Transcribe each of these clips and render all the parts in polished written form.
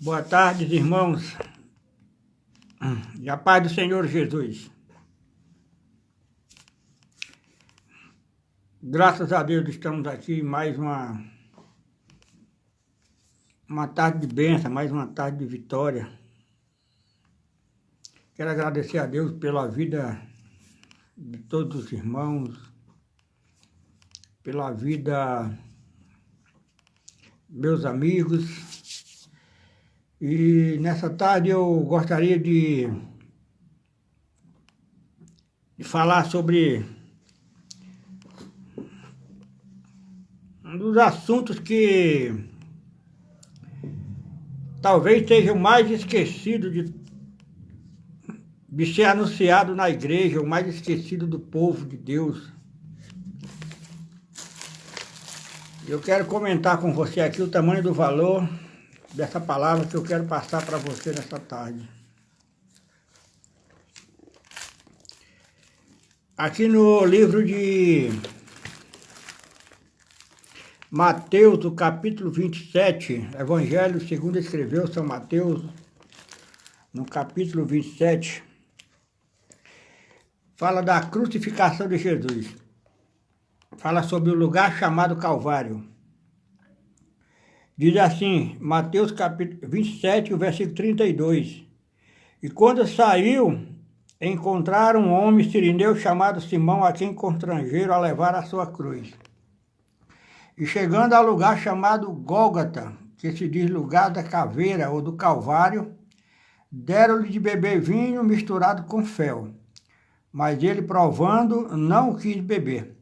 Boa tarde, irmãos. E a paz do Senhor Jesus. Graças a Deus estamos aqui mais uma tarde de bênção, mais uma tarde de vitória. Quero agradecer a Deus pela vida de todos os irmãos, pela vida meus amigos. E nessa tarde eu gostaria de falar sobre um dos assuntos que talvez seja o mais esquecido de ser anunciado na igreja, o mais esquecido do povo de Deus. Eu quero comentar com você aqui o tamanho do valor dessa palavra que eu quero passar para você nessa tarde. Aqui no livro de Mateus, do capítulo 27, Evangelho segundo escreveu São Mateus, no capítulo 27, fala da crucificação de Jesus. Fala sobre o lugar chamado Calvário. Diz assim, Mateus capítulo 27, o versículo 32. E quando saiu, encontraram um homem sirineu chamado Simão, a quem constrangeram a levar a sua cruz. E chegando ao lugar chamado Gólgota, que se diz lugar da caveira ou do Calvário, deram-lhe de beber vinho misturado com fel. Mas ele, provando, não quis beber.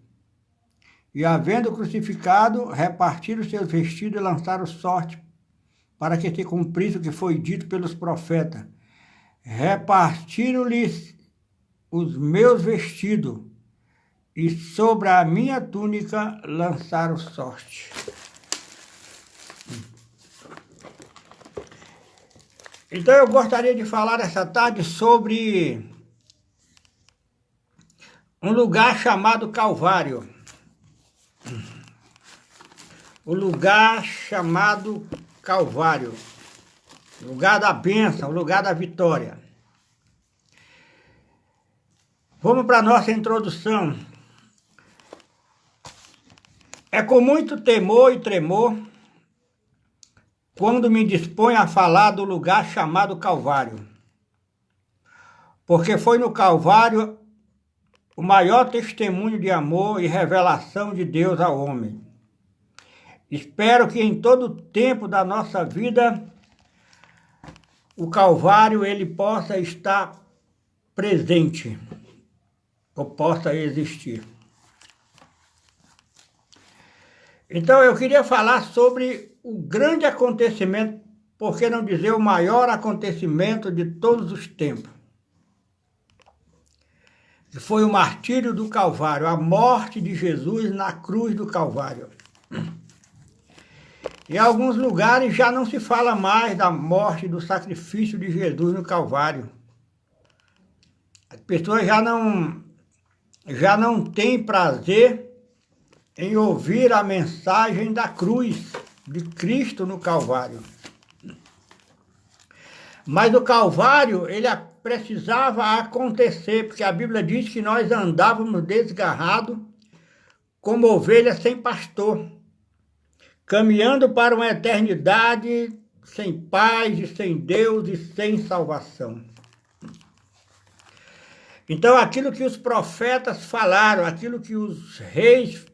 E, havendo crucificado, repartiram seus vestidos e lançaram sorte, para que se cumprisse o que foi dito pelos profetas. Repartiram-lhes os meus vestidos, e sobre a minha túnica lançaram sorte. Então eu gostaria de falar essa tarde sobre um lugar chamado Calvário. O lugar chamado Calvário, lugar da bênção, lugar da vitória. Vamos para a nossa introdução. É com muito temor e tremor quando me disponho a falar do lugar chamado Calvário, porque foi no Calvário o maior testemunho de amor e revelação de Deus ao homem. Espero que em todo o tempo da nossa vida, o Calvário ele possa estar presente, ou possa existir. Então eu queria falar sobre o grande acontecimento, por que não dizer o maior acontecimento de todos os tempos. Que foi o martírio do Calvário, a morte de Jesus na cruz do Calvário. Em alguns lugares já não se fala mais da morte, do sacrifício de Jesus no Calvário. As pessoas já não têm prazer em ouvir a mensagem da cruz de Cristo no Calvário. Mas o Calvário, ele precisava acontecer, porque a Bíblia diz que nós andávamos desgarrados como ovelhas sem pastor, caminhando para uma eternidade sem paz e sem Deus e sem salvação. Então aquilo que os profetas falaram, aquilo que os reis,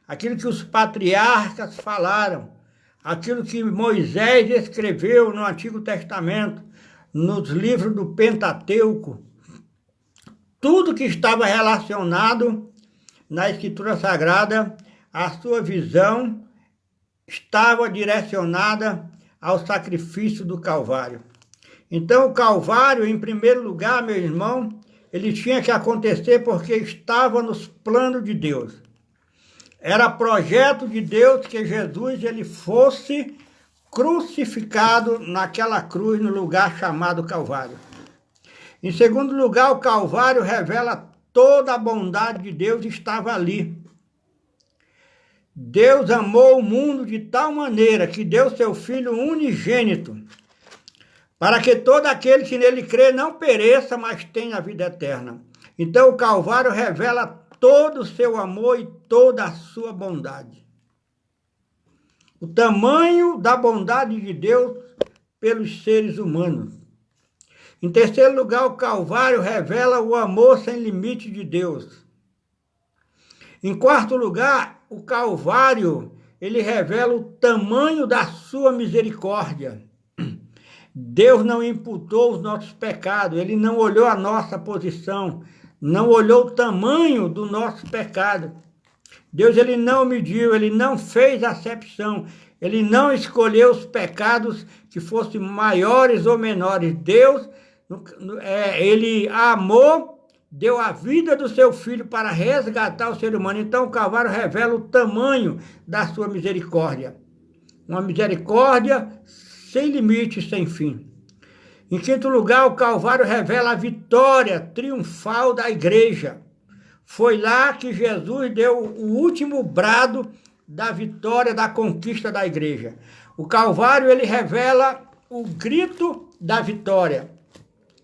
aquilo que os patriarcas falaram, aquilo que Moisés escreveu no Antigo Testamento, nos livros do Pentateuco, tudo que estava relacionado na Escritura Sagrada, a sua visão estava direcionada ao sacrifício do Calvário. Então o Calvário, em primeiro lugar, meu irmão, ele tinha que acontecer porque estava nos planos de Deus. Era projeto de Deus que Jesus ele fosse crucificado naquela cruz no lugar chamado Calvário. Em segundo lugar, o Calvário revela toda a bondade de Deus estava ali. Deus amou o mundo de tal maneira que deu seu Filho unigênito, para que todo aquele que nele crê não pereça, mas tenha a vida eterna. Então o Calvário revela todo o seu amor e toda a sua bondade. O tamanho da bondade de Deus pelos seres humanos. Em terceiro lugar, o Calvário revela o amor sem limite de Deus. Em quarto lugar, o Calvário, ele revela o tamanho da sua misericórdia. Deus não imputou os nossos pecados, ele não olhou a nossa posição, não olhou o tamanho do nosso pecado. Deus, ele não mediu, ele não fez acepção, ele não escolheu os pecados que fossem maiores ou menores. Deus, ele amou, deu a vida do seu Filho para resgatar o ser humano. Então o Calvário revela o tamanho da sua misericórdia. Uma misericórdia sem limite, sem fim. Em quinto lugar, o Calvário revela a vitória triunfal da igreja. Foi lá que Jesus deu o último brado da vitória, da conquista da igreja. O Calvário, ele revela o grito da vitória.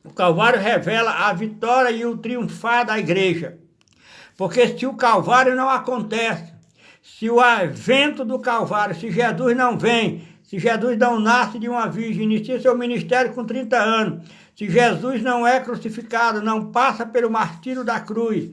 O Calvário revela a vitória e o triunfar da igreja. Porque se o Calvário não acontece, se o evento do Calvário, se Jesus não vem, se Jesus não nasce de uma virgem, inicia seu ministério com 30 anos, se Jesus não é crucificado, não passa pelo martírio da cruz,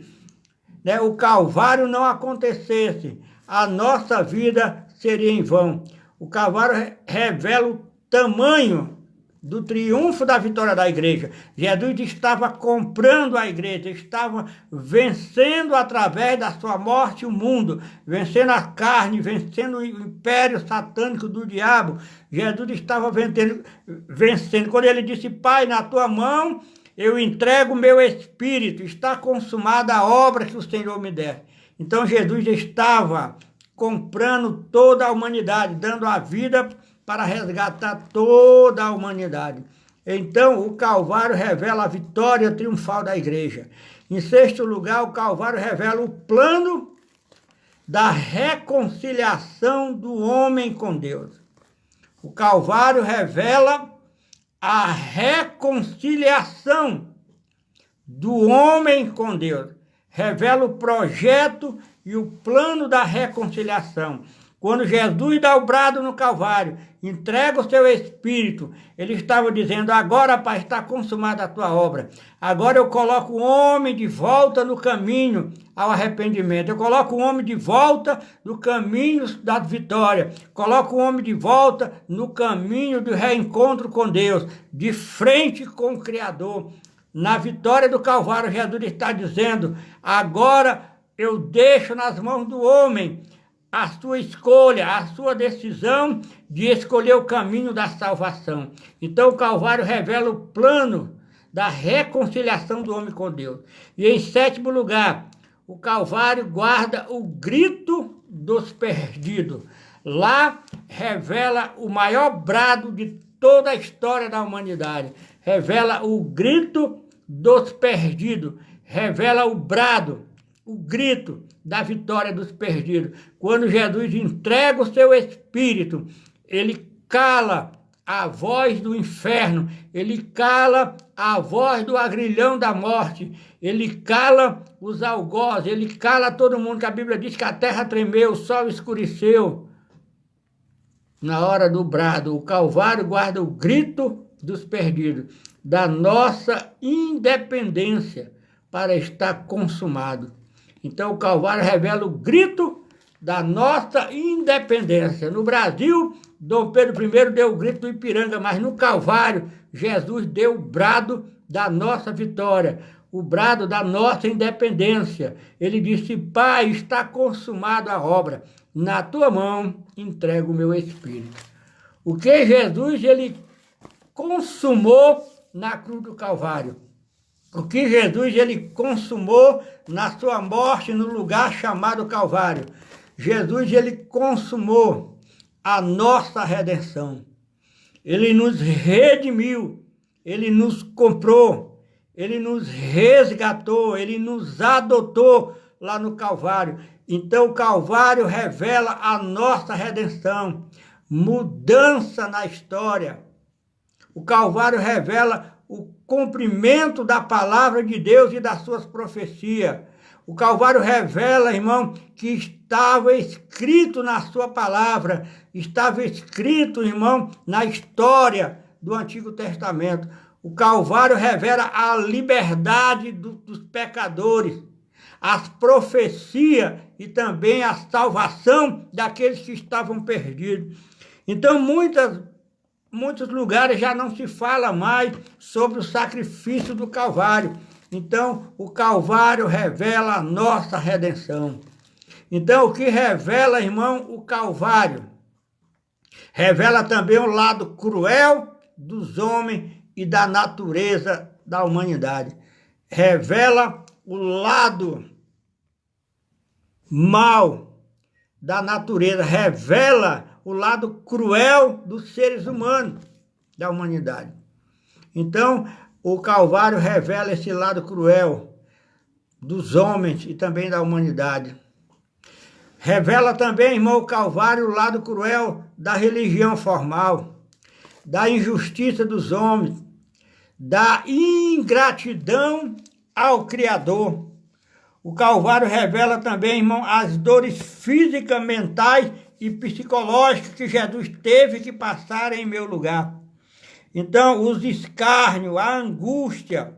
né, o Calvário não acontecesse, a nossa vida seria em vão. O Calvário revela o tamanho do triunfo da vitória da igreja. Jesus estava comprando a igreja, estava vencendo através da sua morte o mundo, vencendo a carne, vencendo o império satânico do diabo. Jesus estava vencendo. Quando ele disse: Pai, na tua mão eu entrego o meu espírito, está consumada a obra que o Senhor me der. Então Jesus estava comprando toda a humanidade, dando a vida para resgatar toda a humanidade. Então, o Calvário revela a vitória triunfal da igreja. Em sexto lugar, o Calvário revela o plano da reconciliação do homem com Deus. O Calvário revela a reconciliação do homem com Deus. Revela o projeto e o plano da reconciliação. Quando Jesus dá o brado no Calvário, entrega o seu Espírito, ele estava dizendo: agora, Pai, está consumada a tua obra. Agora eu coloco o homem de volta no caminho ao arrependimento. Eu coloco o homem de volta no caminho da vitória. Coloco o homem de volta no caminho do reencontro com Deus, de frente com o Criador. Na vitória do Calvário, Jesus está dizendo: agora eu deixo nas mãos do homem a sua escolha, a sua decisão de escolher o caminho da salvação. Então o Calvário revela o plano da reconciliação do homem com Deus. E em sétimo lugar, o Calvário guarda o grito dos perdidos. Lá revela o maior brado de toda a história da humanidade. Revela o grito dos perdidos. Revela o brado, o grito da vitória dos perdidos. Quando Jesus entrega o seu Espírito, ele cala a voz do inferno, ele cala a voz do agrilhão da morte, ele cala os algozes, ele cala todo mundo, que a Bíblia diz que a terra tremeu, o sol escureceu. Na hora do brado, o Calvário guarda o grito dos perdidos, da nossa independência para estar consumado. Então o Calvário revela o grito da nossa independência. No Brasil, Dom Pedro I deu o grito do Ipiranga, mas no Calvário, Jesus deu o brado da nossa vitória, o brado da nossa independência. Ele disse: Pai, está consumada a obra, na tua mão entrego o meu espírito. O que Jesus ele consumou na cruz do Calvário. O que Jesus ele consumou na sua morte no lugar chamado Calvário. Jesus ele consumou a nossa redenção. Ele nos redimiu, ele nos comprou, Ele nos resgatou, ele nos adotou lá no Calvário. Então o Calvário revela a nossa redenção, mudança na história. O Calvário revela o cumprimento da palavra de Deus e das suas profecias. O Calvário revela, irmão, que estava escrito na sua palavra, estava escrito, irmão, na história do Antigo Testamento. O Calvário revela a liberdade dos pecadores, as profecias e também a salvação daqueles que estavam perdidos. Então, muitos lugares já não se fala mais sobre o sacrifício do Calvário. Então, o Calvário revela a nossa redenção. Então, o que revela, irmão, o Calvário? Revela também o lado cruel dos homens e da natureza da humanidade. Revela o lado mal da natureza. Revela o lado cruel dos seres humanos, da humanidade. Então, o Calvário revela esse lado cruel dos homens e também da humanidade. Revela também, irmão, o Calvário, o lado cruel da religião formal, da injustiça dos homens, da ingratidão ao Criador. O Calvário revela também, irmão, as dores físicas, mentais e psicológicas que Jesus teve que passar em meu lugar. Então, os escárnios, a angústia,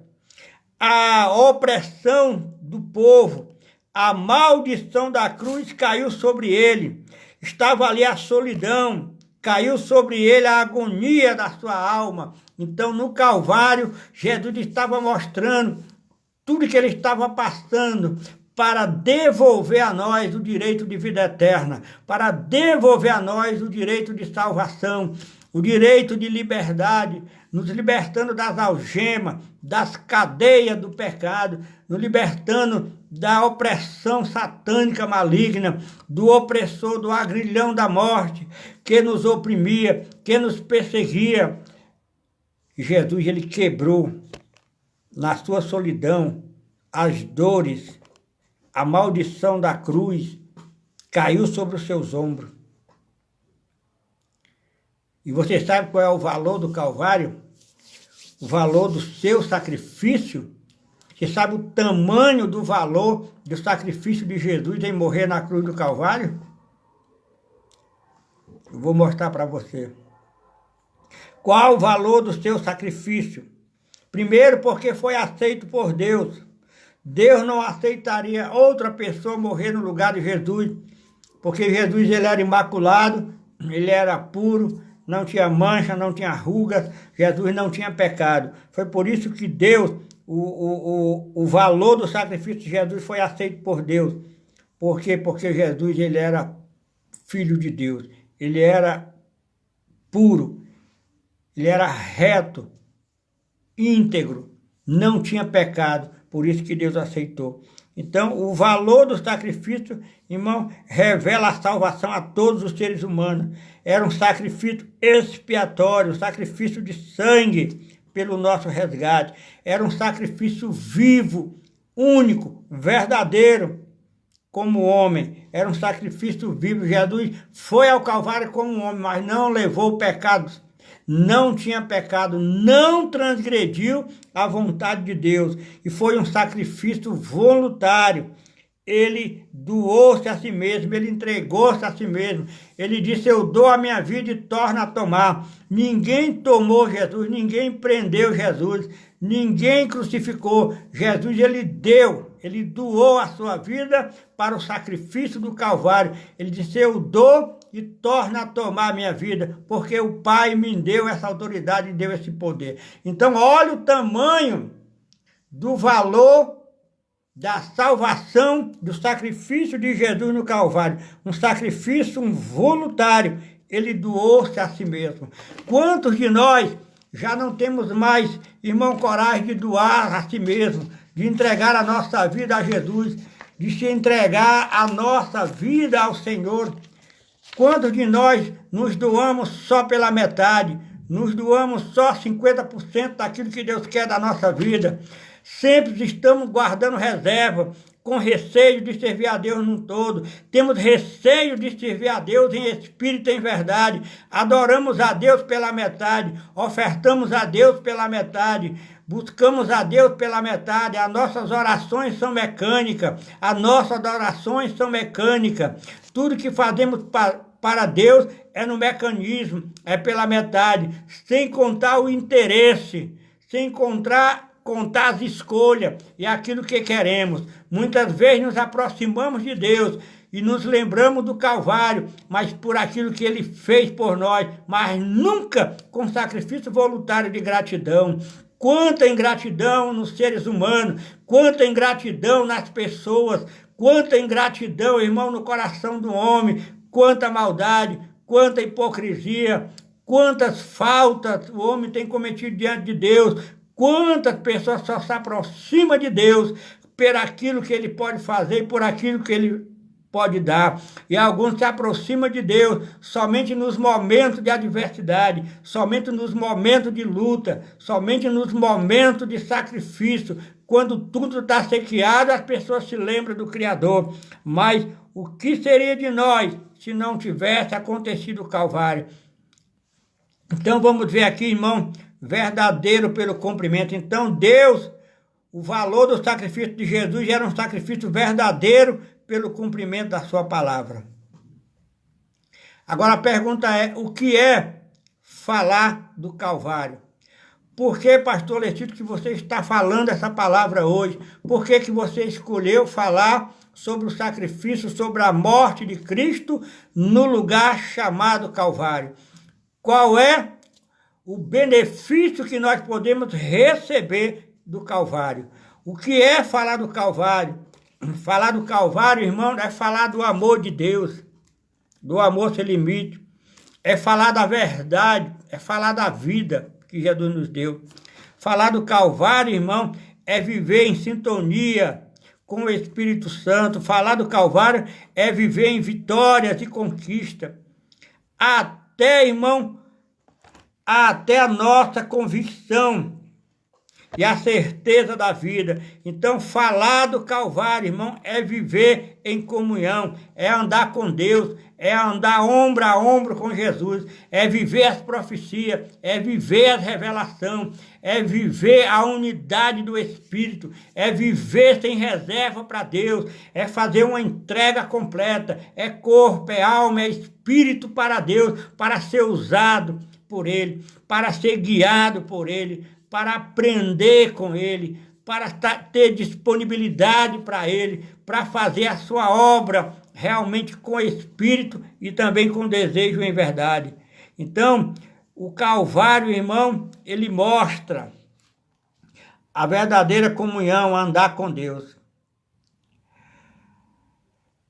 a opressão do povo, a maldição da cruz caiu sobre ele. Estava ali a solidão, caiu sobre ele a agonia da sua alma. Então, no Calvário, Jesus estava mostrando tudo que ele estava passando para devolver a nós o direito de vida eterna, para devolver a nós o direito de salvação, o direito de liberdade, nos libertando das algemas, das cadeias do pecado, nos libertando da opressão satânica maligna, do opressor, do agrilhão da morte, que nos oprimia, que nos perseguia. Jesus, ele quebrou na sua solidão as dores, a maldição da cruz caiu sobre os seus ombros. E você sabe qual é o valor do Calvário? O valor do seu sacrifício? Você sabe o tamanho do valor do sacrifício de Jesus em morrer na cruz do Calvário? Eu vou mostrar para você. Qual o valor do seu sacrifício? Primeiro, porque foi aceito por Deus. Deus não aceitaria outra pessoa morrer no lugar de Jesus, porque Jesus, ele era imaculado, ele era puro, não tinha mancha, não tinha rugas, Jesus não tinha pecado. Foi por isso que Deus, o valor do sacrifício de Jesus foi aceito por Deus. Por quê? Porque Jesus, ele era filho de Deus, ele era puro, ele era reto, íntegro, não tinha pecado, por isso que Deus aceitou. Então, o valor do sacrifício, irmão, revela a salvação a todos os seres humanos. Era um sacrifício expiatório, um sacrifício de sangue pelo nosso resgate. Era um sacrifício vivo, único, verdadeiro, como homem. Era um sacrifício vivo. Jesus foi ao Calvário como homem, mas não levou pecados. Não tinha pecado, não transgrediu a vontade de Deus. E foi um sacrifício voluntário. Ele doou-se a si mesmo, ele entregou-se a si mesmo. Ele disse, eu dou a minha vida e torno a tomar. Ninguém tomou Jesus, ninguém prendeu Jesus, ninguém crucificou. Jesus, ele deu, ele doou a sua vida para o sacrifício do Calvário. Ele disse, eu dou e torna a tomar a minha vida, porque o Pai me deu essa autoridade e deu esse poder. Então, olha o tamanho do valor da salvação, do sacrifício de Jesus no Calvário. Um sacrifício voluntário. Ele doou-se a si mesmo. Quantos de nós já não temos mais, irmão, coragem de doar a si mesmo, de entregar a nossa vida a Jesus, de se entregar a nossa vida ao Senhor? Quantos de nós nos doamos só pela metade, nos doamos só 50% daquilo que Deus quer da nossa vida. Sempre estamos guardando reserva, com receio de servir a Deus num todo. Temos receio de servir a Deus em espírito e em verdade. Adoramos a Deus pela metade, ofertamos a Deus pela metade, buscamos a Deus pela metade. As nossas orações são mecânicas, as nossas adorações são mecânicas. Tudo que fazemos para Deus é no mecanismo, é pela metade, sem contar o interesse, sem contar as escolhas e aquilo que queremos. Muitas vezes nos aproximamos de Deus e nos lembramos do Calvário, mas por aquilo que Ele fez por nós, mas nunca com sacrifício voluntário de gratidão. Quanta ingratidão nos seres humanos, quanta ingratidão nas pessoas, quanta ingratidão, irmão, no coração do homem, quanta maldade, quanta hipocrisia, quantas faltas o homem tem cometido diante de Deus. Quantas pessoas só se aproximam de Deus por aquilo que Ele pode fazer e por aquilo que Ele pode dar. E alguns se aproximam de Deus somente nos momentos de adversidade, somente nos momentos de luta, somente nos momentos de sacrifício. Quando tudo está sequeado, as pessoas se lembram do Criador. Mas o que seria de nós se não tivesse acontecido o Calvário? Então vamos ver aqui, irmão, verdadeiro pelo cumprimento. Então Deus, o valor do sacrifício de Jesus era um sacrifício verdadeiro pelo cumprimento da sua palavra. Agora a pergunta é, o que é falar do Calvário? Por que, pastor Lecito, que você está falando essa palavra hoje? Por que você escolheu falar sobre o sacrifício, sobre a morte de Cristo no lugar chamado Calvário? Qual é o benefício que nós podemos receber do Calvário? O que é falar do Calvário? Falar do Calvário, irmão, é falar do amor de Deus, do amor sem limite. É falar da verdade, é falar da vida que Jesus nos deu. Falar do Calvário, irmão, é viver em sintonia com o Espírito Santo. Falar do Calvário é viver em vitórias e conquista. Até, irmão, até a nossa convicção e a certeza da vida. Então, falar do Calvário, irmão, é viver em comunhão, é andar com Deus, é andar ombro a ombro com Jesus, é viver as profecias, é viver a revelação, é viver a unidade do Espírito, é viver sem reserva para Deus, é fazer uma entrega completa, é corpo, é alma, é espírito para Deus, para ser usado por Ele, para ser guiado por Ele, para aprender com Ele, para ter disponibilidade para Ele, para fazer a sua obra realmente com espírito e também com desejo em verdade. Então, o Calvário, irmão, ele mostra a verdadeira comunhão, andar com Deus.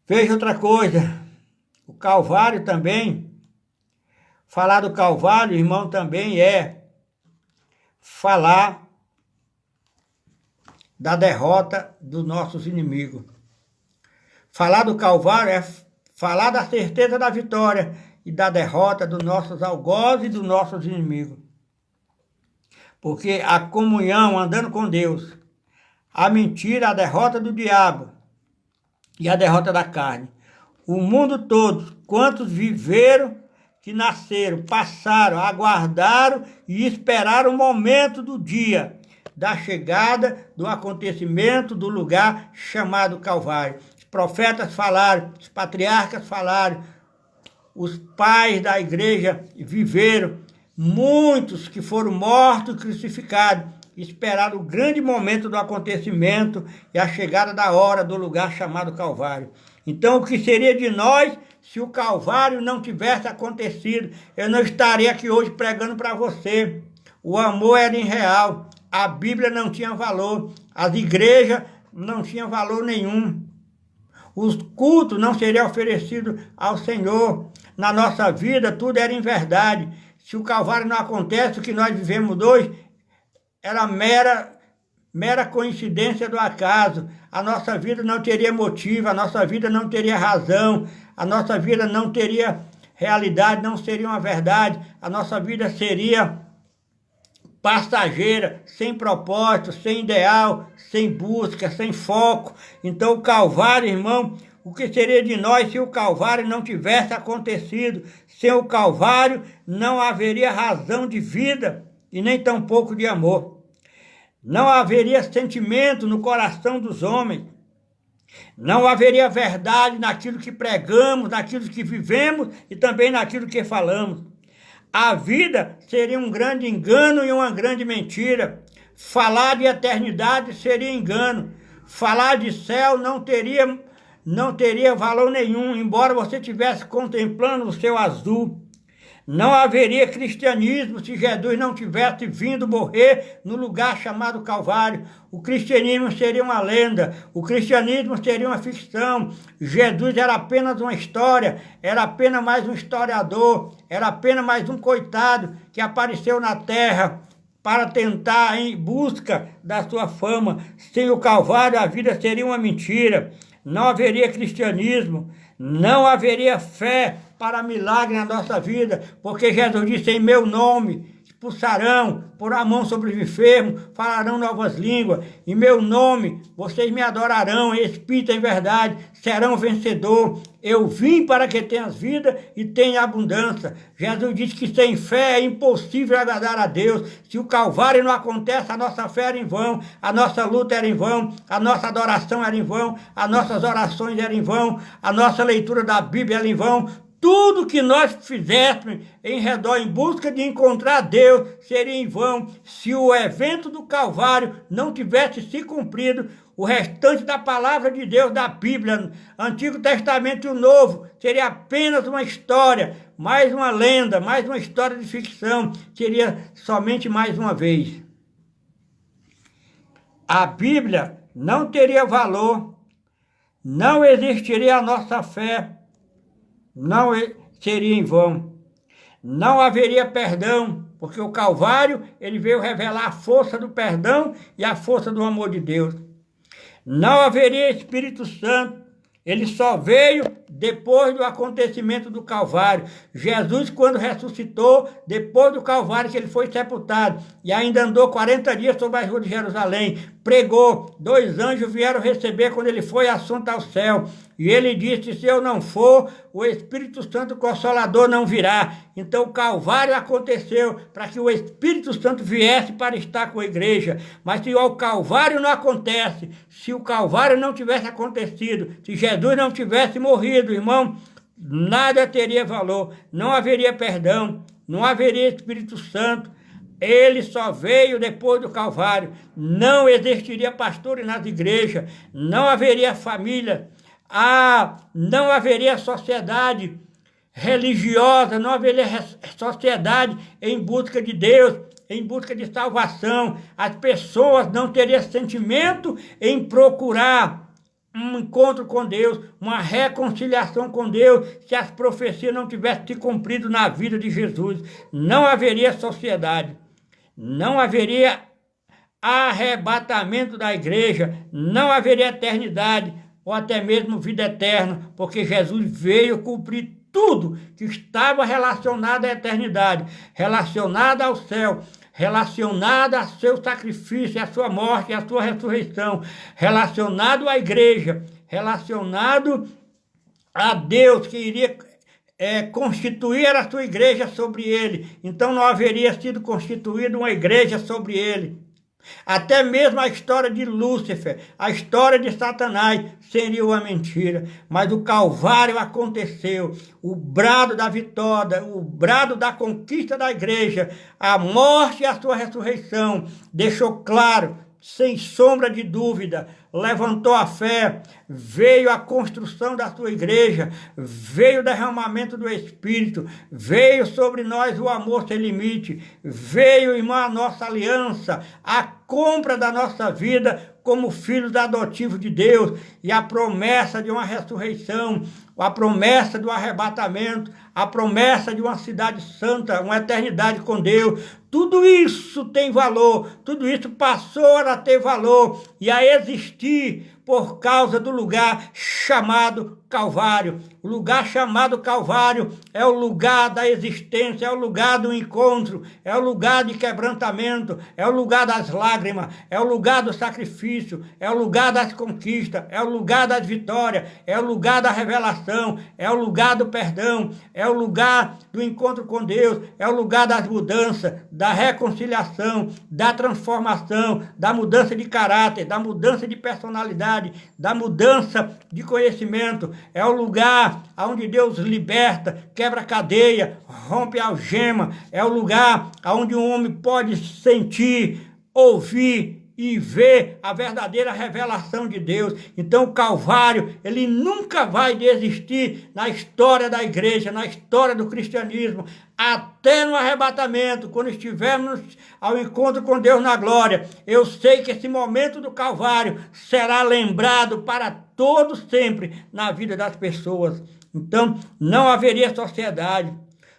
Veja outra coisa, o Calvário também, falar do Calvário, irmão, também é falar da derrota dos nossos inimigos. Falar do Calvário é falar da certeza da vitória e da derrota dos nossos algozes e dos nossos inimigos. Porque a comunhão, andando com Deus, a mentira, a derrota do diabo e a derrota da carne. O mundo todo, quantos viveram, que nasceram, passaram, aguardaram e esperaram o momento do dia, da chegada, do acontecimento, do lugar chamado Calvário. Os profetas falaram, os patriarcas falaram, os pais da igreja viveram, muitos que foram mortos e crucificados, esperaram o grande momento do acontecimento e a chegada da hora do lugar chamado Calvário. Então, o que seria de nós se o Calvário não tivesse acontecido? Eu não estaria aqui hoje pregando para você. O amor era irreal, a Bíblia não tinha valor, as igrejas não tinham valor nenhum. Os cultos não seriam oferecidos ao Senhor. Na nossa vida, tudo era em verdade. Se o Calvário não acontece, o que nós vivemos hoje era mera coincidência do acaso. A nossa vida não teria motivo, a nossa vida não teria razão, a nossa vida não teria realidade, não seria uma verdade, a nossa vida seria passageira, sem propósito, sem ideal, sem busca, sem foco. Então o Calvário, irmão, o que seria de nós se o Calvário não tivesse acontecido? Sem o Calvário não haveria razão de vida e nem tampouco de amor. Não haveria sentimento no coração dos homens. Não haveria verdade naquilo que pregamos, naquilo que vivemos e também naquilo que falamos. A vida seria um grande engano e uma grande mentira. Falar de eternidade seria engano. Falar de céu não teria valor nenhum, embora você estivesse contemplando o céu azul. Não haveria cristianismo se Jesus não tivesse vindo morrer no lugar chamado Calvário. O cristianismo seria uma lenda, o cristianismo seria uma ficção. Jesus era apenas uma história, era apenas mais um historiador, era apenas mais um coitado que apareceu na terra para tentar em busca da sua fama. Sem o Calvário a vida seria uma mentira. Não haveria cristianismo, não haveria fé para milagre na nossa vida, porque Jesus disse: em meu nome expulsarão, porão a mão sobre os enfermos, falarão novas línguas, em meu nome vocês me adorarão, em espírito e em verdade, serão vencedor. Eu vim para que tenhas vida e tenha abundância. Jesus disse que sem fé é impossível agradar a Deus. Se o Calvário não acontece, a nossa fé era em vão, a nossa luta era em vão, a nossa adoração era em vão, as nossas orações eram em vão, a nossa leitura da Bíblia era em vão. Tudo que nós fizéssemos em redor em busca de encontrar Deus seria em vão se o evento do Calvário não tivesse se cumprido. O restante da palavra de Deus, da Bíblia, Antigo Testamento e o Novo, seria apenas uma história, mais uma lenda, mais uma história de ficção, seria somente mais uma vez. A Bíblia não teria valor, não existiria a nossa fé, não seria em vão. Não haveria perdão, porque o Calvário ele veio revelar a força do perdão e a força do amor de Deus. Não haveria Espírito Santo, ele só veio depois do acontecimento do Calvário. Jesus, quando ressuscitou, depois do Calvário que ele foi sepultado, e ainda andou 40 dias sobre as ruas de Jerusalém, pregou, 2 anjos vieram receber quando ele foi assunto ao céu, e ele disse: se eu não for, o Espírito Santo Consolador não virá. Então o Calvário aconteceu para que o Espírito Santo viesse para estar com a igreja. Mas se o Calvário não acontece, se o Calvário não tivesse acontecido, se Jesus não tivesse morrido, irmão, nada teria valor, não haveria perdão, não haveria Espírito Santo. Ele só veio depois do Calvário. Não existiria pastores nas igrejas, não haveria família, não haveria sociedade religiosa, não haveria sociedade em busca de Deus, em busca de salvação. As pessoas não teriam sentimento em procurar um encontro com Deus, uma reconciliação com Deus, se as profecias não tivessem se cumprido na vida de Jesus. Não haveria sociedade, não haveria arrebatamento da igreja, não haveria eternidade, ou até mesmo vida eterna, porque Jesus veio cumprir tudo que estava relacionado à eternidade, relacionado ao céu, relacionado a seu sacrifício, a sua morte, a sua ressurreição, relacionado à igreja, relacionado a Deus que iria constituir a sua igreja sobre ele. Então não haveria sido constituída uma igreja sobre ele. Até mesmo a história de Lúcifer, a história de Satanás seria uma mentira, mas o Calvário aconteceu, o brado da vitória, o brado da conquista da igreja, a morte e a sua ressurreição, deixou claro, sem sombra de dúvida, levantou a fé, veio a construção da sua igreja, veio o derramamento do Espírito, veio sobre nós o amor sem limite, veio, irmão, a nossa aliança, a compra da nossa vida como filhos adotivos de Deus e a promessa de uma ressurreição, a promessa do arrebatamento, a promessa de uma cidade santa, uma eternidade com Deus. Tudo isso tem valor, tudo isso passou a ter valor e a existir por causa do lugar chamado Calvário. O lugar chamado Calvário é o lugar da existência, é o lugar do encontro, é o lugar de quebrantamento, é o lugar das lágrimas, é o lugar do sacrifício, é o lugar das conquistas, é o lugar das vitórias, é o lugar da revelação, é o lugar do perdão, é o lugar do encontro com Deus, é o lugar das mudanças, da reconciliação, da transformação, da mudança de caráter, da mudança de personalidade, da mudança de conhecimento. É o lugar onde Deus liberta, quebra cadeia, rompe algema. É o lugar onde um homem pode sentir, ouvir e ver a verdadeira revelação de Deus. Então o Calvário, ele nunca vai desistir na história da igreja, na história do cristianismo, até no arrebatamento, quando estivermos ao encontro com Deus na glória. Eu sei que esse momento do Calvário será lembrado para todo sempre na vida das pessoas. Então não haveria sociedade.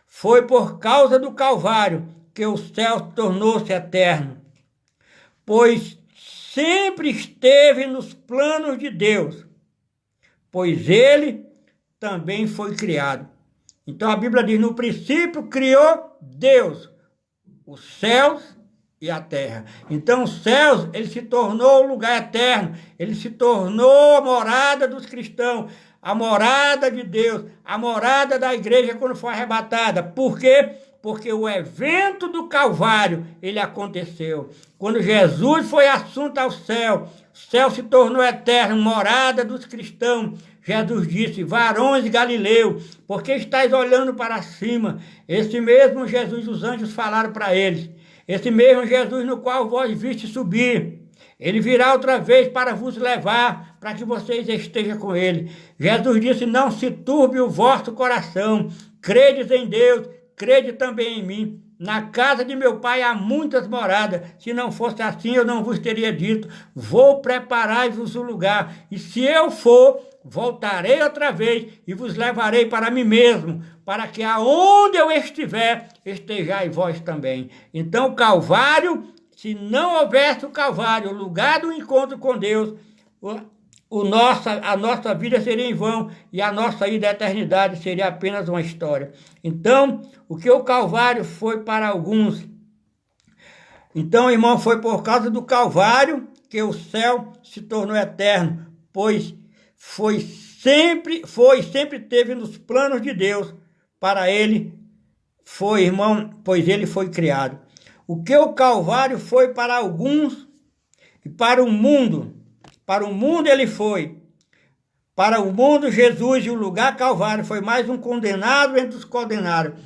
Foi por causa do Calvário que o céu tornou-se eterno, pois sempre esteve nos planos de Deus, pois ele também foi criado. Então a Bíblia diz, no princípio criou Deus os céus e a terra. Então os céus, ele se tornou o lugar eterno, ele se tornou a morada dos cristãos, a morada de Deus, a morada da igreja quando foi arrebatada. Por quê? Porque o evento do Calvário, ele aconteceu. Quando Jesus foi assunto ao céu, o céu se tornou eterno, morada dos cristãos. Jesus disse, varões de Galileu, por que estáis olhando para cima? Esse mesmo Jesus, os anjos falaram para eles. Esse mesmo Jesus no qual vós viste subir. Ele virá outra vez para vos levar, para que vocês estejam com ele. Jesus disse, não se turbe o vosso coração. Credes em Deus, crede também em mim. Na casa de meu pai há muitas moradas. Se não fosse assim, eu não vos teria dito. Vou preparar-vos um lugar. E se eu for, voltarei outra vez e vos levarei para mim mesmo, para que aonde eu estiver, estejais vós também. Então o Calvário, se não houvesse o Calvário, o lugar do encontro com Deus, a nossa vida seria em vão e a nossa ida à eternidade seria apenas uma história. Então, o que o Calvário foi para alguns. Então, irmão, foi por causa do Calvário que o céu se tornou eterno, pois sempre teve nos planos de Deus para ele, pois ele foi criado. O que o Calvário foi para alguns e para o mundo ele foi. Para o mundo, Jesus e o lugar Calvário foi mais um condenado entre os condenados.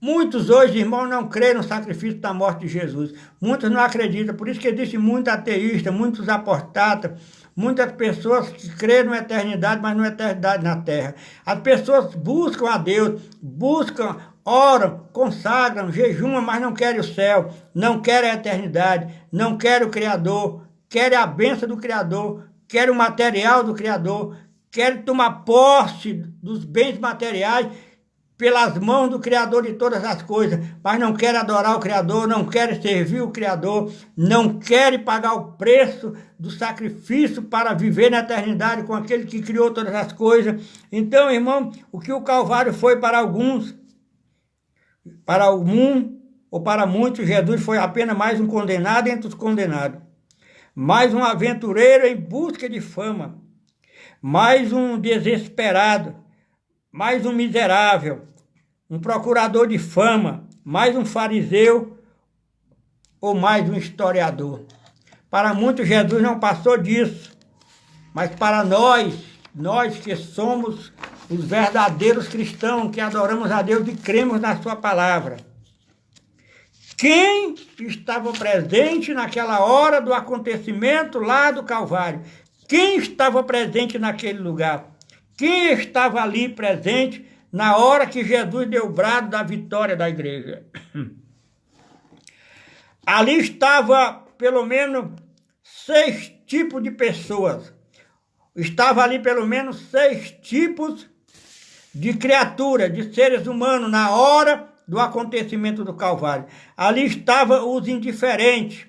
Muitos hoje, irmãos, não creem no sacrifício da morte de Jesus. Muitos não acreditam. Por isso que existe muito ateísta, muitos apostatas, muitas pessoas que creem na eternidade, mas não eternidade na terra. As pessoas buscam a Deus, oram, consagram, jejuam, mas não querem o céu, não querem a eternidade, não querem o Criador, querem a bênção do Criador, querem o material do Criador, querem tomar posse dos bens materiais pelas mãos do Criador de todas as coisas, mas não querem adorar o Criador, não querem servir o Criador, não querem pagar o preço do sacrifício para viver na eternidade com aquele que criou todas as coisas. Então, irmão, o que o Calvário foi para alguns, para algum ou para muitos, Jesus foi apenas mais um condenado entre os condenados, mais um aventureiro em busca de fama, mais um desesperado, mais um miserável, um procurador de fama, mais um fariseu ou mais um historiador. Para muitos, Jesus não passou disso, mas para nós que somos os verdadeiros cristãos, que adoramos a Deus e cremos na sua palavra. Quem estava presente naquela hora do acontecimento lá do Calvário? Quem estava presente naquele lugar? Quem estava ali presente na hora que Jesus deu o brado da vitória da igreja? Ali estava pelo menos 6 tipos de pessoas. Estava ali pelo menos 6 tipos de criaturas, de seres humanos na hora do acontecimento do Calvário. Ali estavam os indiferentes.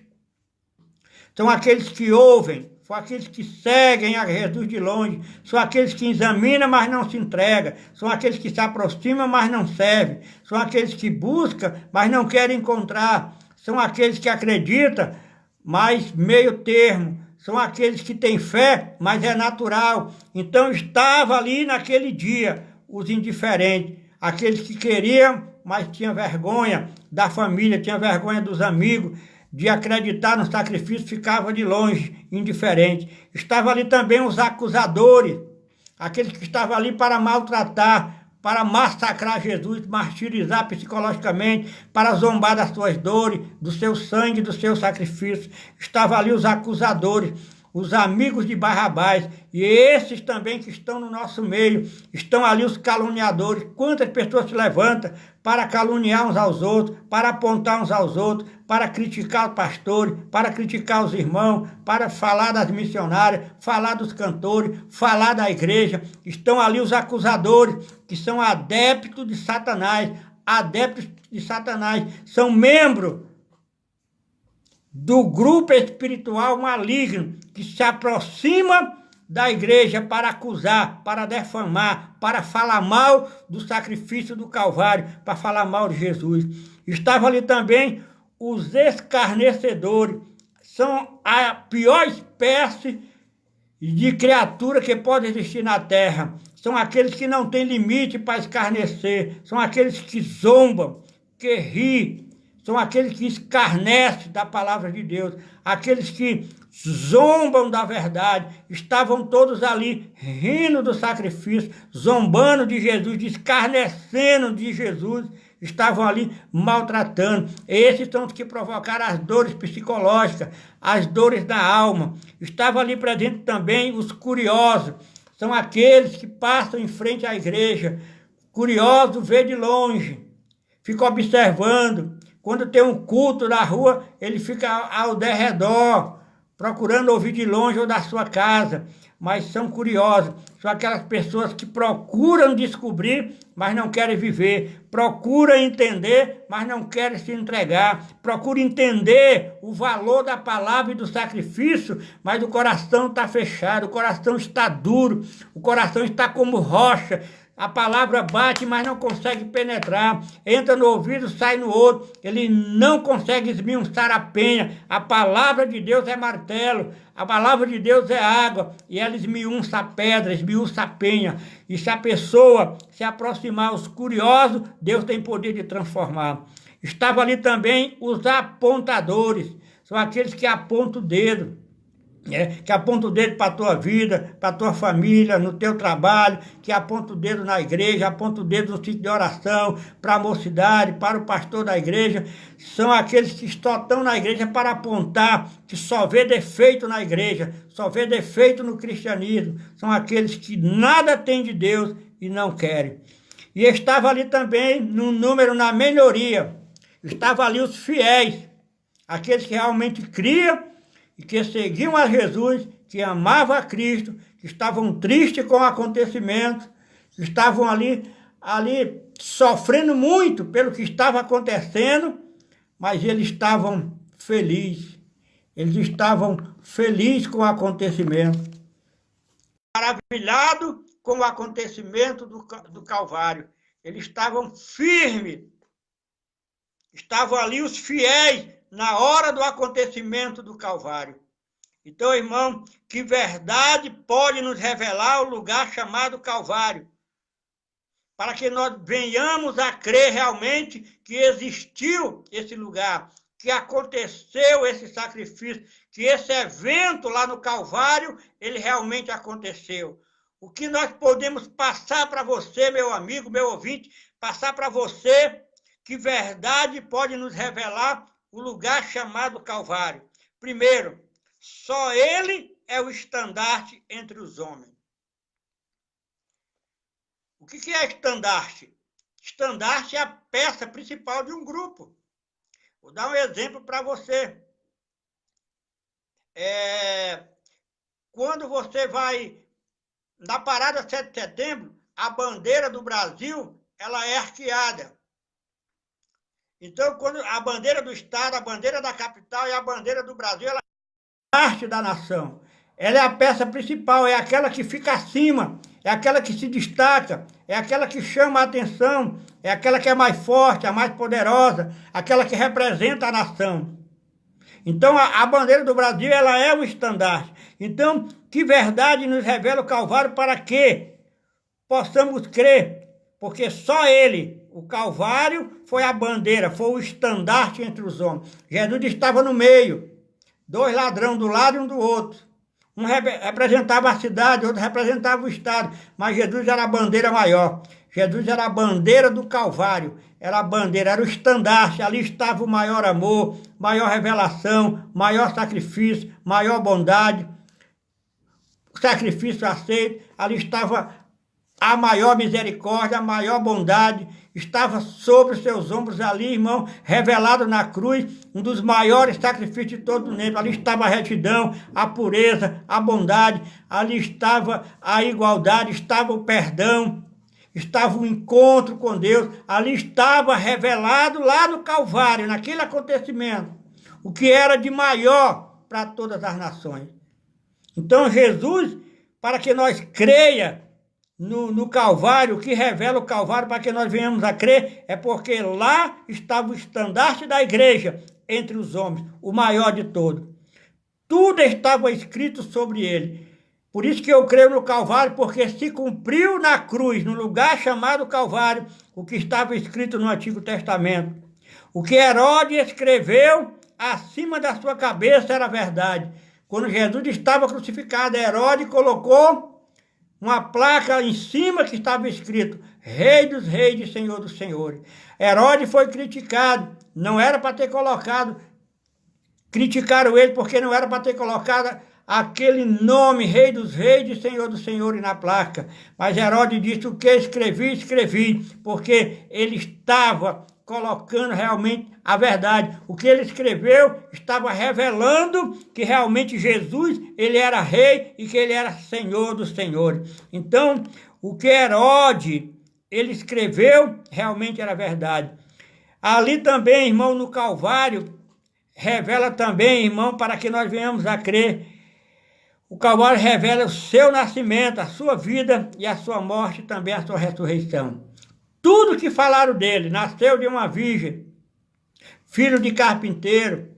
São aqueles que ouvem, são aqueles que seguem a Jesus de longe, são aqueles que examinam, mas não se entregam, são aqueles que se aproximam, mas não servem, são aqueles que buscam, mas não querem encontrar, são aqueles que acreditam, mas meio termo, são aqueles que têm fé, mas é natural. Então estava ali naquele dia os indiferentes, aqueles que queriam, mas tinham vergonha da família, tinham vergonha dos amigos, de acreditar no sacrifício, ficava de longe, indiferente. Estava ali também os acusadores, aqueles que estavam ali para maltratar, para massacrar Jesus, martirizar psicologicamente, para zombar das suas dores, do seu sangue, do seu sacrifício. Estavam ali os acusadores, os amigos de Barrabás, e esses também que estão no nosso meio, estão ali os caluniadores. Quantas pessoas se levantam para caluniar uns aos outros, para apontar uns aos outros, para criticar os pastores, para criticar os irmãos, para falar das missionárias, falar dos cantores, falar da igreja. Estão ali os acusadores, que são adeptos de Satanás, são membros do grupo espiritual maligno que se aproxima da igreja para acusar, para defamar, para falar mal do sacrifício do Calvário, para falar mal de Jesus. Estava ali também os escarnecedores, são a pior espécie de criatura que pode existir na terra. São aqueles que não têm limite para escarnecer, são aqueles que zombam, que riem, são aqueles que escarnecem da palavra de Deus, aqueles que zombam da verdade. Estavam todos ali rindo do sacrifício, zombando de Jesus, escarnecendo de Jesus, estavam ali maltratando. Esses são os que provocaram as dores psicológicas, as dores da alma. Estavam ali presente também os curiosos, são aqueles que passam em frente à igreja. Curioso vê de longe, fica observando. Quando tem um culto na rua, ele fica ao derredor, procurando ouvir de longe ou da sua casa. Mas são curiosos, são aquelas pessoas que procuram descobrir, mas não querem viver. Procuram entender, mas não querem se entregar. Procuram entender o valor da palavra e do sacrifício, mas o coração está fechado, o coração está duro, o coração está como rocha. A palavra bate, mas não consegue penetrar. Entra no ouvido, sai no outro. Ele não consegue esmiuçar a penha. A palavra de Deus é martelo. A palavra de Deus é água. E ela esmiuça a pedra, esmiuça a penha. E se a pessoa se aproximar aos curiosos, Deus tem poder de transformar. Estavam ali também os apontadores. São aqueles que apontam o dedo. Que aponta o dedo para a tua vida, para a tua família, no teu trabalho, que aponta o dedo na igreja, aponta o dedo no sítio de oração, para a mocidade, para o pastor da igreja. São aqueles que estão na igreja para apontar, que só vê defeito na igreja, só vê defeito no cristianismo. São aqueles que nada têm de Deus e não querem. E estava ali também, no número, na melhoria, estavam ali os fiéis, aqueles que realmente criam, e que seguiam a Jesus, que amavam a Cristo, que estavam tristes com o acontecimento, que estavam ali sofrendo muito pelo que estava acontecendo, mas eles estavam felizes. Eles estavam felizes com o acontecimento. Maravilhados com o acontecimento do Calvário. Eles estavam firmes. Estavam ali os fiéis, na hora do acontecimento do Calvário. Então, irmão, que verdade pode nos revelar o lugar chamado Calvário? Para que nós venhamos a crer realmente que existiu esse lugar, que aconteceu esse sacrifício, que esse evento lá no Calvário, ele realmente aconteceu. O que nós podemos passar para você, meu amigo, meu ouvinte, passar para você, que verdade pode nos revelar o lugar chamado Calvário. Primeiro, só ele é o estandarte entre os homens. O que é estandarte? Estandarte é a peça principal de um grupo. Vou dar um exemplo para você. Quando você vai na parada 7 de setembro, a bandeira do Brasil, ela é arqueada. Então, quando a bandeira do Estado, a bandeira da capital e a bandeira do Brasil, ela é a arte da nação. Ela é a peça principal, é aquela que fica acima, é aquela que se destaca, é aquela que chama a atenção, é aquela que é mais forte, a mais poderosa, aquela que representa a nação. Então, a bandeira do Brasil, ela é o estandarte. Então, que verdade nos revela o Calvário para que possamos crer, porque só ele, o Calvário, foi a bandeira, foi o estandarte entre os homens. Jesus estava no meio, dois ladrões do lado e um do outro. Um representava a cidade, outro representava o Estado, mas Jesus era a bandeira maior. Jesus era a bandeira do Calvário, era a bandeira, era o estandarte, ali estava o maior amor, maior revelação, maior sacrifício, maior bondade, sacrifício aceito, ali estava a maior misericórdia, a maior bondade, estava sobre os seus ombros ali, irmão, revelado na cruz, um dos maiores sacrifícios de todo o tempo. Ali estava a retidão, a pureza, a bondade, ali estava a igualdade, estava o perdão, estava o encontro com Deus, ali estava revelado lá no Calvário, naquele acontecimento, o que era de maior para todas as nações. Então Jesus, para que nós creia no Calvário, o que revela o Calvário para que nós venhamos a crer, é porque lá estava o estandarte da igreja entre os homens, o maior de todos. Tudo estava escrito sobre ele. Por isso que eu creio no Calvário, porque se cumpriu na cruz, no lugar chamado Calvário, o que estava escrito no Antigo Testamento. O que Herodes escreveu acima da sua cabeça era verdade. Quando Jesus estava crucificado, Herodes colocou uma placa em cima que estava escrito Rei dos Reis e Senhor dos Senhores. Herodes foi criticado, não era para ter colocado, criticaram ele porque não era para ter colocado aquele nome, Rei dos Reis e Senhor dos Senhores, na placa. Mas Herodes disse: o que escrevi, escrevi, porque ele estava colocando realmente a verdade. O que ele escreveu estava revelando que realmente Jesus, ele era rei e que ele era Senhor dos Senhores. Então, o que Herodes, ele escreveu, realmente era verdade. Ali também, irmão, no Calvário, revela também, irmão, para que nós venhamos a crer. O Calvário revela o seu nascimento, a sua vida e a sua morte, também a sua ressurreição. Tudo que falaram dele, nasceu de uma virgem, filho de carpinteiro,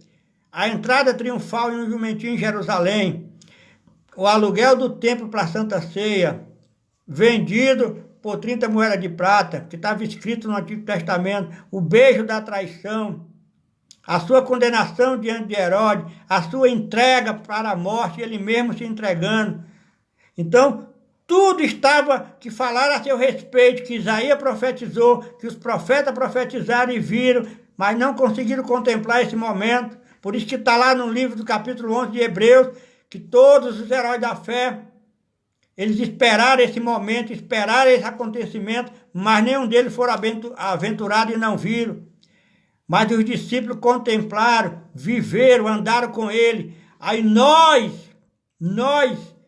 a entrada triunfal em um jumentinho em Jerusalém, o aluguel do templo para a Santa Ceia, vendido por 30 moedas de prata, que estava escrito no Antigo Testamento, o beijo da traição, a sua condenação diante de Herodes, a sua entrega para a morte, ele mesmo se entregando. Então, tudo estava que falaram a seu respeito, que Isaías profetizou, que os profetas profetizaram e viram, mas não conseguiram contemplar esse momento. Por isso que está lá no livro do capítulo 11 de Hebreus, que todos os heróis da fé, eles esperaram esse momento, esperaram esse acontecimento, mas nenhum deles foram aventurados e não viram. Mas os discípulos contemplaram, viveram, andaram com ele. Aí nós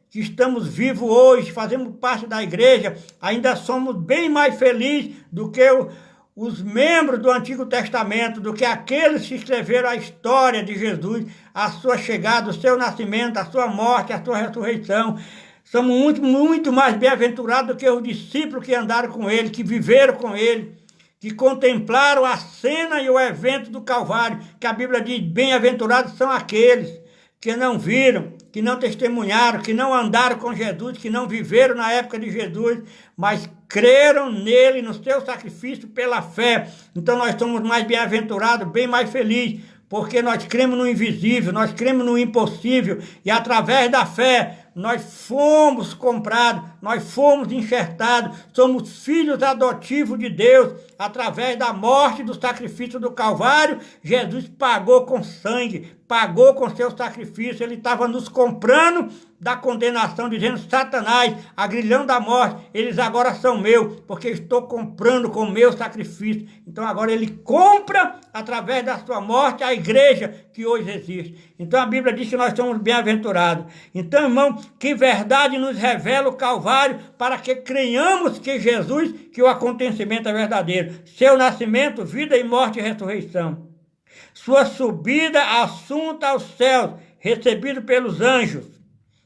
que estamos vivos hoje, fazemos parte da igreja, ainda somos bem mais felizes do que os membros do Antigo Testamento, do que aqueles que escreveram a história de Jesus, a sua chegada, o seu nascimento, a sua morte, a sua ressurreição. Somos muito, muito mais bem-aventurados do que os discípulos que andaram com ele, que viveram com ele, que contemplaram a cena e o evento do Calvário, que a Bíblia diz: bem-aventurados são aqueles que não viram, que não testemunharam, que não andaram com Jesus, que não viveram na época de Jesus, mas creram nele, no seu sacrifício pela fé. Então nós somos mais bem-aventurados, bem mais felizes, porque nós cremos no invisível, nós cremos no impossível, e através da fé nós fomos comprados, nós fomos enxertados, somos filhos adotivos de Deus. Através da morte, do sacrifício do Calvário, Jesus pagou com sangue, pagou com seu sacrifício, ele estava nos comprando da condenação, dizendo: Satanás, agrilhão da morte, eles agora são meus, porque estou comprando com meu sacrifício. Então agora ele compra, através da sua morte, a igreja que hoje existe. Então a Bíblia diz que nós somos bem-aventurados. Então, irmão, que verdade nos revela o Calvário, para que creiamos que Jesus, que o acontecimento é verdadeiro. Seu nascimento, vida e morte e ressurreição. Sua subida, assunta aos céus, recebido pelos anjos.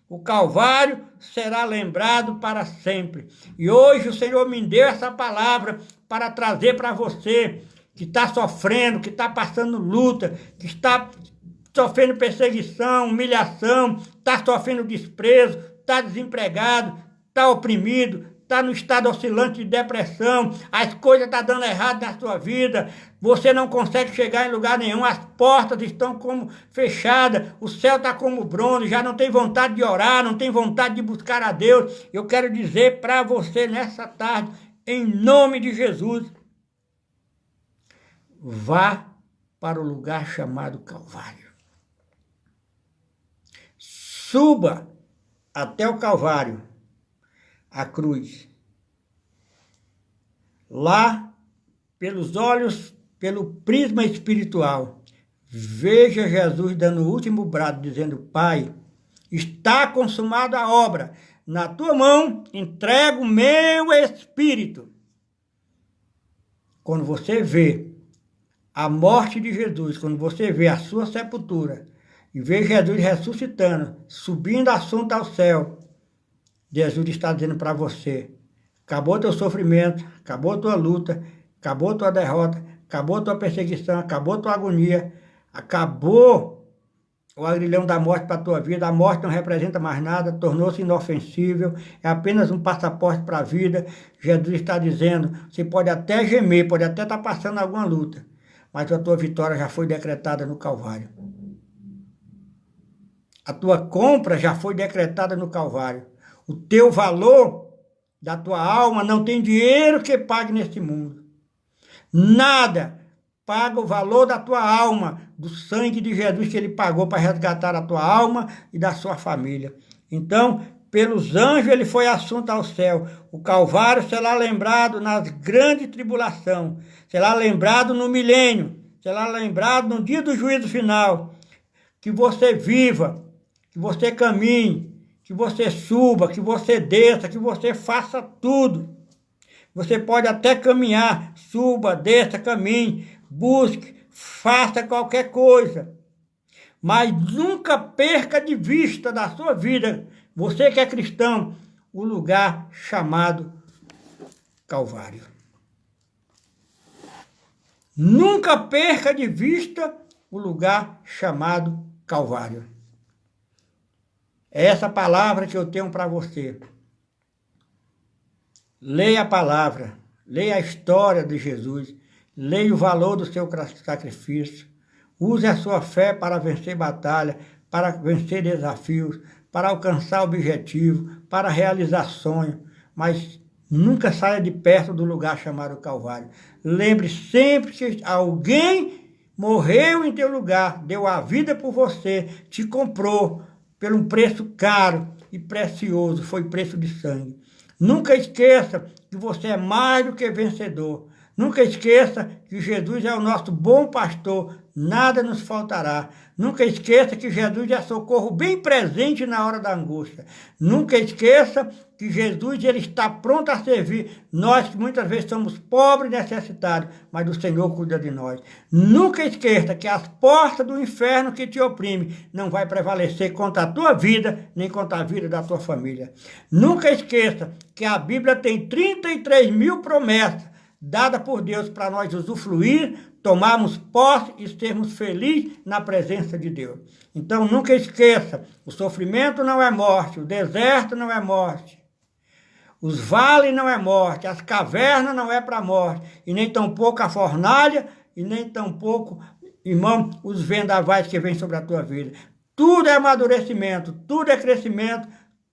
O Calvário será lembrado para sempre. E hoje o Senhor me deu essa palavra para trazer para você que está sofrendo, que está passando luta, que está sofrendo perseguição, humilhação, está sofrendo desprezo, está desempregado, está oprimido, está no estado oscilante de depressão, as coisas estão dando errado na sua vida, você não consegue chegar em lugar nenhum, as portas estão como fechadas, o céu está como bronze, já não tem vontade de orar, não tem vontade de buscar a Deus. Eu quero dizer para você nessa tarde, em nome de Jesus, vá para o lugar chamado Calvário. Suba até o Calvário, a cruz. Lá, pelos olhos, pelo prisma espiritual, veja Jesus dando o último brado, dizendo: Pai, está consumada a obra, na tua mão entrego o meu espírito. Quando você vê a morte de Jesus, quando você vê a sua sepultura, e vê Jesus ressuscitando, subindo assunto ao céu, Jesus está dizendo para você: acabou teu sofrimento, acabou tua luta, acabou tua derrota, acabou tua perseguição, acabou tua agonia, acabou o agrilhão da morte para a tua vida. A morte não representa mais nada, tornou-se inofensível, é apenas um passaporte para a vida. Jesus está dizendo: você pode até gemer, pode até estar passando alguma luta, mas a tua vitória já foi decretada no Calvário. A tua compra já foi decretada no Calvário. O teu valor da tua alma não tem dinheiro que pague neste mundo. Nada paga o valor da tua alma, do sangue de Jesus que ele pagou para resgatar a tua alma e da sua família. Então, pelos anjos ele foi assunto ao céu. O Calvário será lembrado na grande tribulação, será lembrado no milênio, será lembrado no dia do juízo final. Que você viva, que você caminhe, que você suba, que você desça, que você faça tudo. Você pode até caminhar, suba, desça, caminhe, busque, faça qualquer coisa. Mas nunca perca de vista da sua vida, você que é cristão, o lugar chamado Calvário. Nunca perca de vista o lugar chamado Calvário. É essa palavra que eu tenho para você. Leia a palavra, leia a história de Jesus, leia o valor do seu sacrifício, use a sua fé para vencer batalha, para vencer desafios, para alcançar objetivo, para realizar sonho, mas nunca saia de perto do lugar chamado Calvário. Lembre sempre que alguém morreu em teu lugar, deu a vida por você, te comprou por um preço caro e precioso, foi preço de sangue. Nunca esqueça que você é mais do que vencedor. Nunca esqueça que Jesus é o nosso bom pastor, nada nos faltará. Nunca esqueça que Jesus é socorro bem presente na hora da angústia. Nunca esqueça que Jesus ele está pronto a servir nós que muitas vezes somos pobres e necessitados, mas o Senhor cuida de nós. Nunca esqueça que as portas do inferno que te oprime não vai prevalecer contra a tua vida, nem contra a vida da tua família. Nunca esqueça que a Bíblia tem 33 mil promessas dada por Deus para nós usufruir, tomarmos posse e sermos felizes na presença de Deus. Então nunca esqueça, o sofrimento não é morte, o deserto não é morte, os vales não é morte, as cavernas não é para a morte, e nem tampouco a fornalha, e nem tampouco, irmão, os vendavais que vêm sobre a tua vida. Tudo é amadurecimento, tudo é crescimento,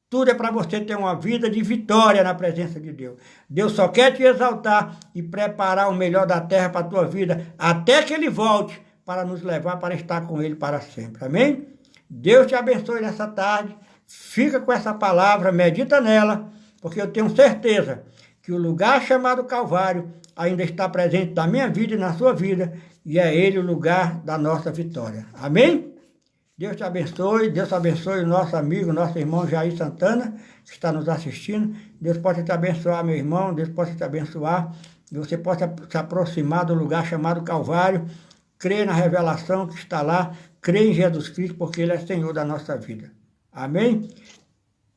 tudo é para você ter uma vida de vitória na presença de Deus. Deus só quer te exaltar e preparar o melhor da terra para a tua vida, até que Ele volte para nos levar para estar com Ele para sempre. Amém? Deus te abençoe nessa tarde. Fica com essa palavra, medita nela, porque eu tenho certeza que o lugar chamado Calvário ainda está presente na minha vida e na sua vida, e é Ele o lugar da nossa vitória. Amém? Deus te abençoe o nosso amigo, nosso irmão Jair Santana, que está nos assistindo. Deus possa te abençoar, meu irmão, Deus possa te abençoar, e você possa se aproximar do lugar chamado Calvário, crer na revelação que está lá, crer em Jesus Cristo, porque Ele é Senhor da nossa vida. Amém?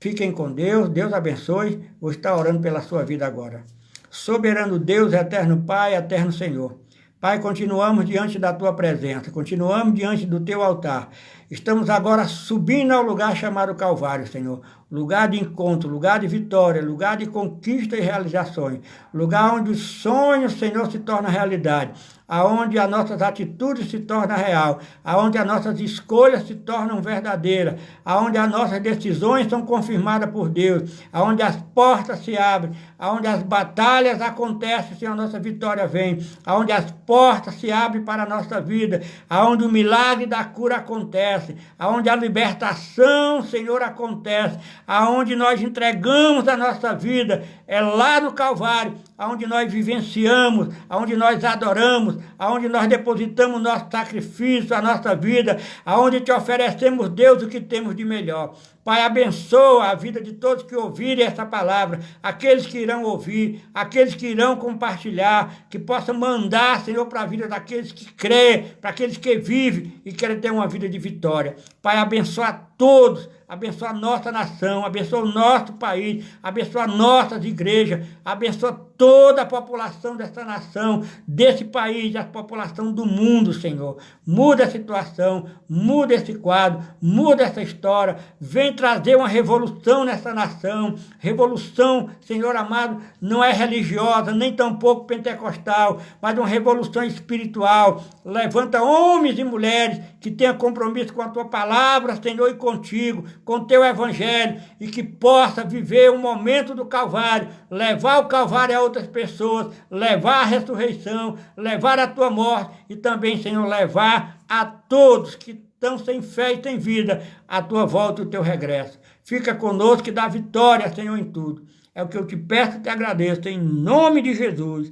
Fiquem com Deus, Deus abençoe. Vou estar orando pela sua vida agora. Soberano Deus, eterno Pai, eterno Senhor. Pai, continuamos diante da Tua presença, continuamos diante do Teu altar. Estamos agora subindo ao lugar chamado Calvário, Senhor. Lugar de encontro, lugar de vitória, lugar de conquista e realizações. Lugar onde os sonhos, Senhor, se tornam realidade. Aonde as nossas atitudes se tornam real. Aonde as nossas escolhas se tornam verdadeiras. Aonde as nossas decisões são confirmadas por Deus. Aonde as portas se abrem. Aonde as batalhas acontecem, Senhor, a nossa vitória vem. Aonde as portas se abrem para a nossa vida. Aonde o milagre da cura acontece. Aonde a libertação, Senhor, acontece. Aonde nós entregamos a nossa vida, é lá no Calvário, aonde nós vivenciamos, aonde nós adoramos, aonde nós depositamos nosso sacrifício, a nossa vida, aonde te oferecemos, Deus, o que temos de melhor. Pai, abençoa a vida de todos que ouvirem essa palavra, aqueles que irão ouvir, aqueles que irão compartilhar, que possam mandar, Senhor, para a vida daqueles que creem, para aqueles que vivem e querem ter uma vida de vitória. Pai, abençoa a todos, abençoa a nossa nação, abençoa o nosso país, abençoa nossas igrejas, abençoa toda a população dessa nação, desse país, a população do mundo, Senhor. Muda a situação, muda esse quadro, muda essa história, vem trazer uma revolução nessa nação. Revolução, Senhor amado, não é religiosa, nem tampouco pentecostal, mas uma revolução espiritual. Levanta homens e mulheres que tenham compromisso com a Tua palavra, Senhor, e contigo, com o Teu evangelho, e que possa viver o momento do Calvário, levar o Calvário a outras pessoas, levar a ressurreição, levar a Tua morte e também, Senhor, levar a todos que estão sem fé e sem vida a Tua volta e o Teu regresso. Fica conosco e dá vitória, Senhor, em tudo. É o que eu te peço e te agradeço, em nome de Jesus.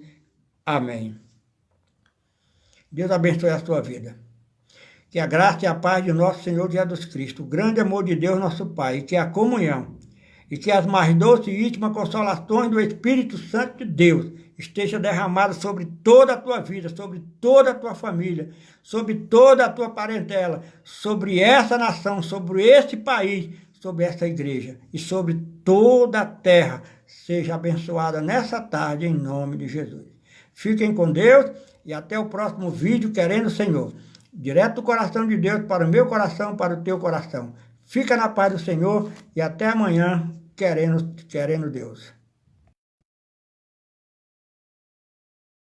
Amém. Deus abençoe a sua vida. Que a graça e a paz de nosso Senhor Jesus Cristo, o grande amor de Deus, nosso Pai, e que a comunhão, e que as mais doces e íntimas consolações do Espírito Santo de Deus esteja derramada sobre toda a tua vida, sobre toda a tua família, sobre toda a tua parentela, sobre essa nação, sobre esse país, sobre essa igreja e sobre toda a terra. Seja abençoada nessa tarde, em nome de Jesus. Fiquem com Deus e até o próximo vídeo, querendo o Senhor. Direto do coração de Deus para o meu coração, para o teu coração. Fica na paz do Senhor e até amanhã, querendo Deus.